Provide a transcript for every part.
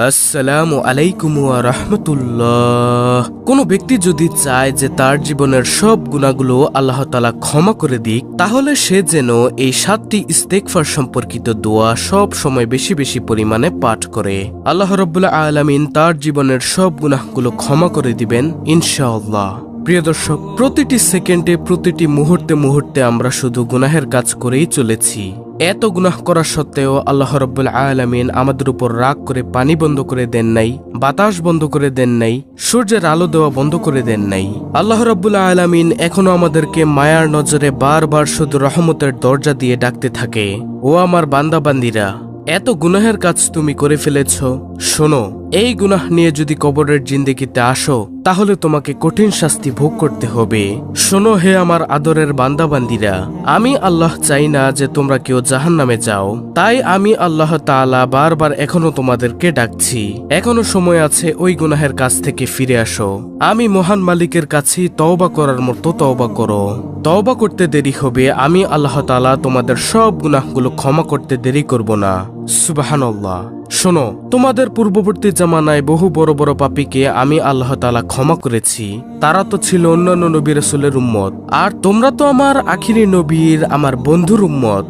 আসসালামু আলাইকুম ওয়া রাহমাতুল্লাহ। কোনো ব্যক্তি যদি চায় যে তার জীবনের সব গুনাহগুলো আল্লাহ তাআলা ক্ষমা করে দিক, তাহলে সে যেন এই 7টি ইস্তেগফার সম্পর্কিত দোয়া সব সময় বেশি বেশি পরিমাণে পাঠ করে। আল্লাহ রাব্বুল আলামিন তার জীবনের সব গুনাহগুলো ক্ষমা করে দিবেন ইনশাআল্লাহ। প্রিয় দর্শক, প্রতিটি সেকেন্ডে প্রতিটি মুহূর্তে মুহূর্তে আমরা শুধু গুনাহের কাজ করেই চলেছি। এত গুনাহ করা সত্ত্বেও আল্লাহ রাব্বুল আলামিন আমাদের উপর রাগ করে পানি বন্ধ করে দেন নাই, বাতাস বন্ধ করে দেন নাই, সূর্যের আলো দেওয়া বন্ধ করে দেন নাই। আল্লাহ রাব্বুল আলামিন এখনো আমাদেরকে মায়ার নজরে বারবার শুধু রহমতের দরজা দিয়ে ডাকতে থাকে, ও আমার বান্দা বান্দিরা, এত গুনাহের কাজ তুমি করে ফেলেছ, শোনো, এই গুনাহ নিয়ে যদি কবরের জিন্দেগিতে আসো তাহলে তোমাকে কঠিন শাস্তি ভোগ করতে হবে। শোনো হে আমার আদরের বান্দাবান্দিরা, আমি আল্লাহ চাই না যে তোমরা কেউ জাহান্নামে যাও, তাই আমি আল্লাহ তাআলা বারবার এখনো তোমাদেরকে ডাকছি। এখনো সময় আছে ওই গুনাহের কাছ থেকে ফিরে আসো। আমি মহান মালিকের কাছে তওবা করার মতো তওবা করো। তওবা করতে দেরি হবে, আমি আল্লাহ তাআলা তোমাদের সব গুনাহগুলো ক্ষমা করতে দেরি করব না। সুবহানাল্লাহ। শোনো, তোমাদের পূর্ববর্তী জামানায় বহু বড় বড় পাপীকে আমি আল্লাহ তাআলা ক্ষমা করেছি। তারা তো ছিল অন্যান্য নবী রাসূলের উম্মত, আর তোমরা তো আমার আখিরি নবীর, আমার বন্ধুর উম্মত।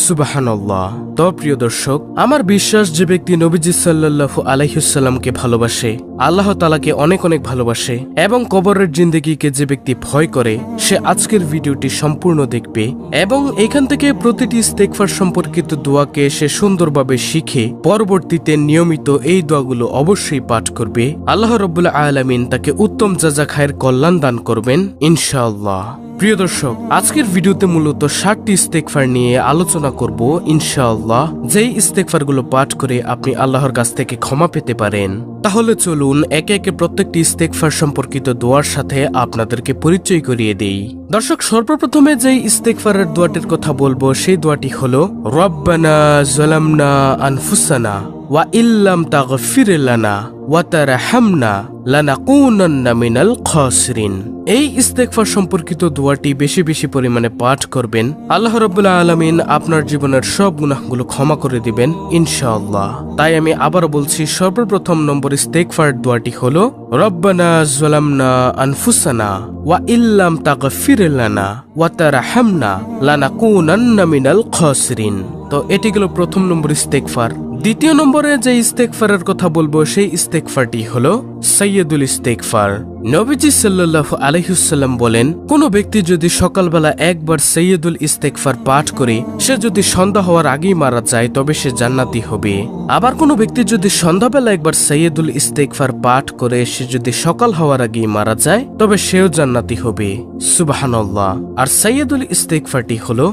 সুবহানাল্লাহ। তো প্রিয় দর্শক, আমার বিশ্বাস যে ব্যক্তি নবীজি সাল্লাল্লাহু আলাইহি ওয়াসাল্লামকে ভালোবাসে, আল্লাহ তাআলাকে অনেক অনেক ভালোবাসে এবং কবরের জিন্দেগিকে যে ব্যক্তি ভয় করে, সে আজকের ভিডিওটি সম্পূর্ণ দেখবে এবং এখান থেকে প্রতিটি ইস্তেগফার সম্পর্কিত দোয়াকে সে সুন্দরভাবে শিখে পরবর্তীতে নিয়মিত এই দোয়াগুলো অবশ্যই পাঠ করবে। আল্লাহ রাব্বুল আলামিন তাকে উত্তম যাজা খায়ের কল্যাণ দান করবেন ইনশাআল্লাহ। প্রিয় দর্শক, আজকের ভিডিওতে মূলত 7টি ইস্তেগফার নিয়ে আলোচনা করব ইনশাআল্লাহ, যেই ইস্তেগফারগুলো পাঠ করে আপনি আল্লাহর কাছ থেকে ক্ষমা পেতে পারেন। তাহলে চলুন একে একে প্রত্যেকটি ইস্তেগফার সম্পর্কিত দোয়ার সাথে আপনাদেরকে পরিচয় করিয়ে দেই। দর্শক, সর্বপ্রথমে যেই ইস্তেগফারের দোয়াটির কথা বলবো সেই দোয়াটি হলো রব্বানা যালামনা আনফুসানা ওয়া ইল্লাম তাগফির লানা ওয়া তারহামনা লানাকুনান্না মিনাল খাসিরিন। এই ইস্তেগফার সম্পর্কিত দোয়াটি বেশি বেশি পরিমাণে পাঠ করবেন। আল্লাহ রাব্বুল আলামিন আপনার জীবনের সব গুনাহগুলো ক্ষমা করে দিবেন ইনশাআল্লাহ। তাই আমি আবার বলছি, সর্বপ্রথম নম্বর ইস্তেগফার দোয়াটি হলো রব্বানা যালামনা আনফুসানা ওয়া ইল্লাম তাগফির লানা ওয়া তারহামনা লানাকুনান্না মিনাল খাসিরিন। তো এটি গেল প্রথম নম্বর ইস্তেগফার। দ্বিতীয় নম্বরে যে ইস্তেগফারের কথা বলবো সেই ইস্তেগফারটি হলো সাইয়্যিদুল ইস্তেগফার। নবীজি সাল্লাল্লাহু আলাইহি ওয়াসাল্লাম বলেন, কোন ব্যক্তি যদি সকালবেলা একবার সাইয়্যিদুল ইস্তেগফার পাঠ করে সে যদি সন্ধ্যা হওয়ার আগেই মারা যায় তবে সে জান্নাতি হবে। আবার কোন ব্যক্তি যদি সন্ধ্যাবেলা একবার সাইয়্যিদুল ইস্তেগফার পাঠ করে সে যদি সকাল হওয়ার আগেই মারা যায় তবে সেও জান্নাতি হবে। সুবহানাল্লাহ। আর সাইয়্যিদুল ইস্তেগফারটি হলো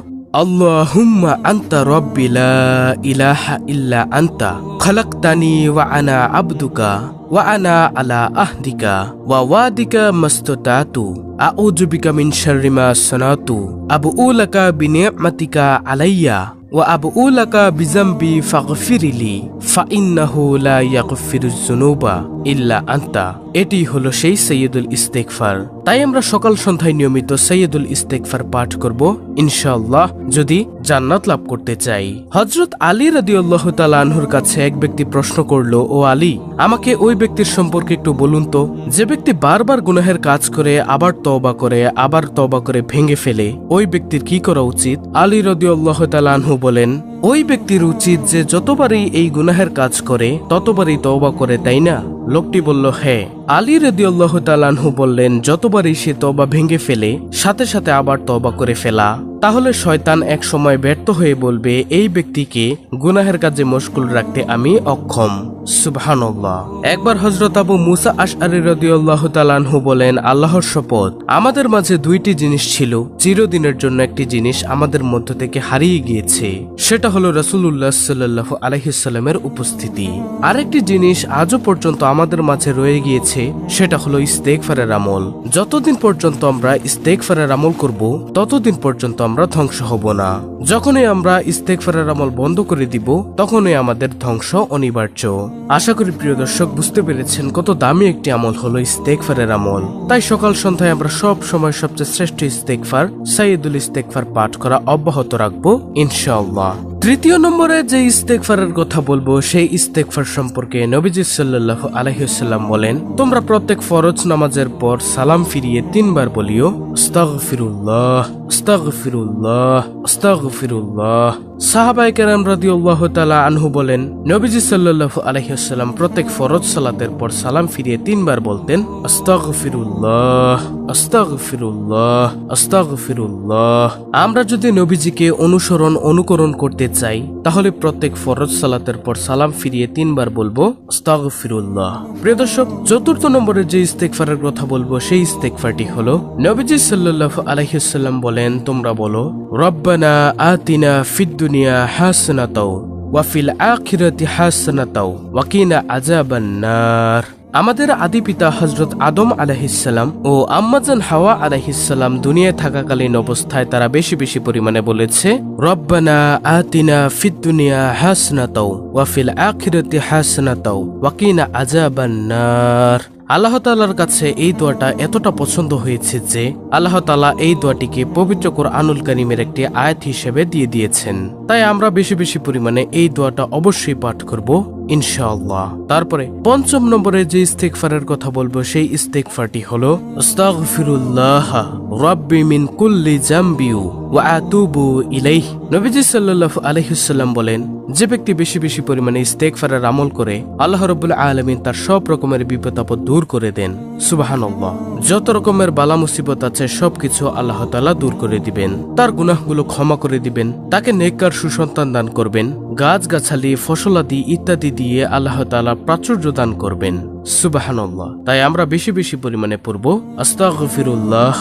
আল্লাহুম্মা আনতা রাব্বি লা ইলাহা ইল্লা আনতা খালাকতানি ওয়া আনা আবদুকা ওয়া আনা আলা আহদিকা ওয়া ওয়াদিকা মাস্তাতাতু আউযু বিকা মিন শাররি মা সানাতু আবুউ লাকা বিনি'মাতিকা আলাইয়া ওয়া আবুউ লাকা বিযামবি ফাগফিরলি ফাইন্নাহু লা ইয়াগফিরুয যুনুবা ইল্লা আনতা। এটি হলো সেই সাইয়্যিদুল ইস্তেগফার। তাই আমরা সকাল সন্ধ্যায় নিয়মিত সাইয়্যিদুল ইস্তেগফার পাঠ করব ইনশাআল্লাহ, যদি জান্নাত লাভ করতে চাই। হযরত আলী রাদিয়াল্লাহু তাআলা আনহুর কাছে এক ব্যক্তি প্রশ্ন করলো, ও আলী, আমাকে ওই ব্যক্তির সম্পর্কে একটু বলুন তো, যে ব্যক্তি বারবার গুনাহের কাজ করে আবার তওবা করে আবার তওবা করে ভেঙে ফেলে, ওই ব্যক্তির কি করা উচিত? আলী রাদিয়াল্লাহু তাআলা আনহু বলেন, ওই ব্যক্তির উচিত যে যতবারই এই গুনাহের কাজ করে ততবারই তওবা করে, তাই না? লোকটি বলল, হ্যাঁ। আলী রাদিয়াল্লাহু তাআলা আনহু বললেন, যতবারই সে তওবা ভেঙে ফেলে সাথে সাথে আবার তওবা করে ফেলা, তাহলে শয়তান এক সময় ব্যর্থ হয়ে বলবে, এই ব্যক্তিকে গুনাহের কাজে মশগুল রাখতে আমি অক্ষম। সুবহানাল্লাহ। একবার হযরত আবু মুসা আশআরী রাদিয়াল্লাহু তাআলা আনহু বলেন, আল্লাহর শপথ, আমাদের মাঝে দুইটি জিনিস ছিল, চিরদিনের জন্য একটি জিনিস আমাদের মধ্য থেকে হারিয়ে গিয়েছে, সেটা হলো রাসূলুল্লাহ সাল্লাল্লাহু আলাইহি ওয়াসাল্লামের উপস্থিতি। আরেকটি জিনিস আজও পর্যন্ত আমাদের মাঝে রয়ে গিয়েছে, সেটা হলো ইস্তেগফারের আমল। যতদিন পর্যন্ত আমরা ইস্তেগফারের আমল করব ততদিন পর্যন্ত আমরা ধ্বংস হব না। যখনই আমরা ইস্তেগফারের আমল বন্ধ করে দিব তখনই আমাদের ধ্বংস অনিবার্য। আশা করি প্রিয় দর্শক বুঝতে পেরেছেন কত দামি একটি আমল হলো ইস্তেগফারের আমল। তাই সকাল সন্ধ্যায় আমরা সব সময় সবচেয়ে শ্রেষ্ঠ ইস্তেগফার সাইয়্যিদুল ইস্তেগফার পাঠ করা অব্যাহত রাখবো ইনশাআল্লাহ। তৃতীয় নম্বরে যে ইস্তেগফারের কথা বলবো সেই ইস্তেগফার সম্পর্কে নবীজি সাল্লাল্লাহু আলাইহি ওয়াসাল্লাম বলেন, তোমরা প্রত্যেক ফরজ নামাজের পর সালাম ফিরিয়ে 3 বার বলিও, আস্তাগফিরুল্লাহ আস্তাগফিরুল্লাহ আস্তাগফিরুল্লাহ। সাহাবায়ে কেরাম রাদিয়াল্লাহু তাআলা আনহু বলেন, নবীজি সাল্লাল্লাহু আলাইহি ওয়াসাল্লাম প্রত্যেক ফরজ সালাতের পর সালাম ফিরিয়ে 3 বার বলতেন, আস্তাগফিরুল্লাহ আস্তাগফিরুল্লাহ আস্তাগফিরুল্লাহ। আমরা যদি নবীজিকে অনুকরণ করতে চাই তাহলে প্রত্যেক ফরজ সালাতের পর সালাম ফিরিয়ে 3 বার বলবো, আস্তাগফিরুল্লাহ। প্রিয় দর্শক, চতুর্থ নম্বরে যে ইস্তেগফারের কথা বলবো সেই ইস্তেগফারটি হলো, নবীজি সাল্লাল্লাহু আলাইহি ওয়াসাল্লাম বলেন, তোমরা বলো, রব্বানা আতিনা ফিদ দুনিয়া হাসানাতাও ওয়া ফিল আখিরাতি হাসানাতাও ওয়া কিনা আযাবান নার। আমাদের আদি পিতা হযরত আদম আলাইহিসসালাম ও আম্মাজান হাওয়া আলাইহিসসালাম দুনিয়ায় থাকাকালীন অবস্থায় তারা বেশি বেশি পরিমাণে বলেছে, রব্বানা আতিনা ফিদ দুনিয়া হাসানাতাও ওয়া ফিল আখিরাতি হাসানাতাও ওয়া কিনা আযাবান নার। আল্লাহ তাআলার কাছে এই দোয়াটা এতটা পছন্দ হয়েছে যে আল্লাহ তাআলা এই দোয়াটিকে পবিত্র কোরআনুল কারীমের একটি আয়াত হিসেবে দিয়ে দিয়েছেন। তাই আমরা বেশি বেশি পরিমাণে এই দোয়াটা অবশ্যই পাঠ করব ইনশাআল্লাহ। তারপরে পঞ্চম নম্বরে যে ইস্তেগফারের কথা বলবো সেই ইস্তেগফারটি হলো, আস্তাগফিরুল্লাহ রাব্বি মিন কুল্লি জামবি ওয়া আতুবু ইলাইহি। নবীজি সাল্লাল্লাহু আলাইহি ওয়াসাল্লাম বলেন, যে ব্যক্তি বেশি বেশি পরিমাণে ইস্তেগফারের আমল করে আল্লাহ রাব্বুল আলামিন তার সব রকমের বিপদ আপদ দূর করে দেন। সুবহানাল্লাহ। যত রকমের বালা মুসিবত আছে সবকিছু আল্লাহ তাআলা দূর করে দিবেন, তার গুনাহগুলো ক্ষমা করে দিবেন, তাকে নেককার সুসন্তান দান করবেন, গাছগাছালি ফসলাদি ইত্যাদি দিয়ে আল্লাহ তাআলা প্রাচুর্য দান করবেন। সুবহানাল্লাহ। তাই আমরা বেশি বেশি পরিমাণে পড়ব, আস্তাগফিরুল্লাহ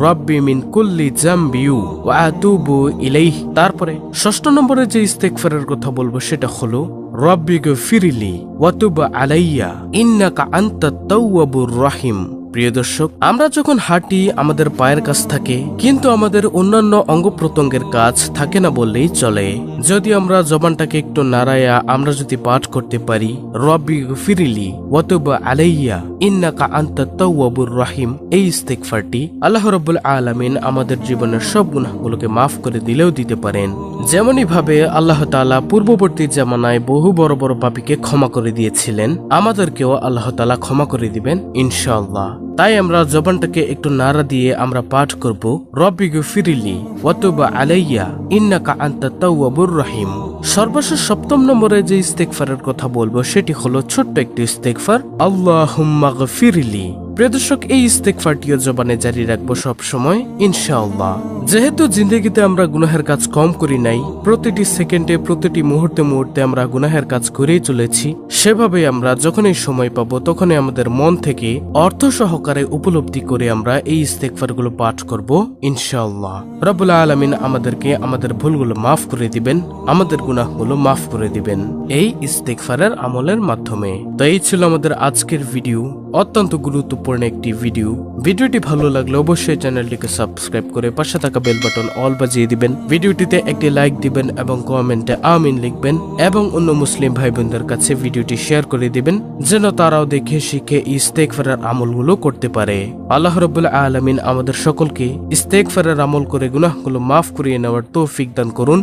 রাব্বি মিন কুল্লি জামবি ওয়া আতুবু ইলাইহি। তারপরে ষষ্ঠ নম্বরে যে ইস্তেগফারের কথা বলবো সেটা হলো, রব্বিগফিরলি ওয়া তুব আলাইয়া ইন্নাকা আনতাত তাওয়াবুর রহিম। প্রিয় দর্শক, আমরা যখন হাঁটি আমাদের পায়ের কাছ থাকে, কিন্তু আমাদের অন্যান্য অঙ্গ প্রত্যঙ্গের কাজ থাকে না বললেই চলে। যদি আমরা জবানটাকে একটু নাড়ায়া আমরা যদি পাঠ করতে পারি, রব্বিগফিরলি ওয়া তুব আলাইয়া ইন্নাকা আনতাত তাওয়াবুর রহিম, এই ইস্তেগফারটি আল্লাহ রাব্বুল আলামিন আমাদের জীবনের সব গুনাহগুলোকে মাফ করে দিলেও দিতে পারেন। যেমনই ভাবে আল্লাহ তাআলা পূর্ববর্তী জামানায় বহু বড় বড় পাপীকে ক্ষমা করে দিয়েছিলেন, আমাদেরকেও আল্লাহ তাআলা ক্ষমা করে দিবেন ইনশাআল্লাহ। তাই আমরা জবানটাকে একটু নাড়া দিয়ে আমরা পাঠ করব, রব্বিগফিরলি ওয়া তুব আলাইয়া ইন্নাকা আনতাত তাওয়াবুর রহিম। সর্বশেষ সপ্তম নম্বরে যে ইস্তেগফারের কথা বলবো সেটি হলো ছোট্ট একটি ইস্তেগফার, আল্লাহুম্মা গফিরলি। প্রিয় দর্শক, এই ইস্তেগফারটিও জবানে জারি রাখবো সব সময় ইনশাআল্লাহ। যেহেতু জিন্দেগিতে আমরা গুনাহের কাজ কম করি নাই, প্রতিটি সেকেন্ডে প্রতিটি মুহূর্তে মুহূর্তে আমরা গুনাহের কাজ করেই চলেছি, সেভাবে আমরা যখনই সময় পাবো তখনই আমাদের মন থেকে অর্থ সহকারে উপলব্ধি করে আমরা এই ইস্তেগফারগুলো পাঠ করব ইনশাআল্লাহ। রব্বুল আলামিন আমাদেরকে আমাদের ভুলগুলো মাফ করে দিবেন, আমাদের গুনাহগুলো মাফ করে দিবেন এই ইস্তেগফারের আমলের মাধ্যমে। তো এই ছিল আমাদের আজকের ভিডিও, অত্যন্ত গুরুত্বপূর্ণ একটি ভিডিও। ভিডিওটি ভালো লাগলে অবশ্যই চ্যানেলটিকে সাবস্ক্রাইব করে পাশে থাকা বেল বাটন অল বাজিয়ে দিবেন, ভিডিওটিতে একটি লাইক দিবেন এবং কমেন্টে আমিন লিখবেন এবং অন্য মুসলিম ভাই বোনদের কাছে ভিডিওটি শেয়ার করে দিবেন যেন তারাও দেখে শিখে ইস্তেগফারের আমলগুলো করতে পারে। আল্লাহ রাব্বুল আলামিন আমাদের সকলকে ইস্তেগফারের আমল করে গুনাহগুলো মাফ করিয়ে নেওয়ার তৌফিক দান করুন।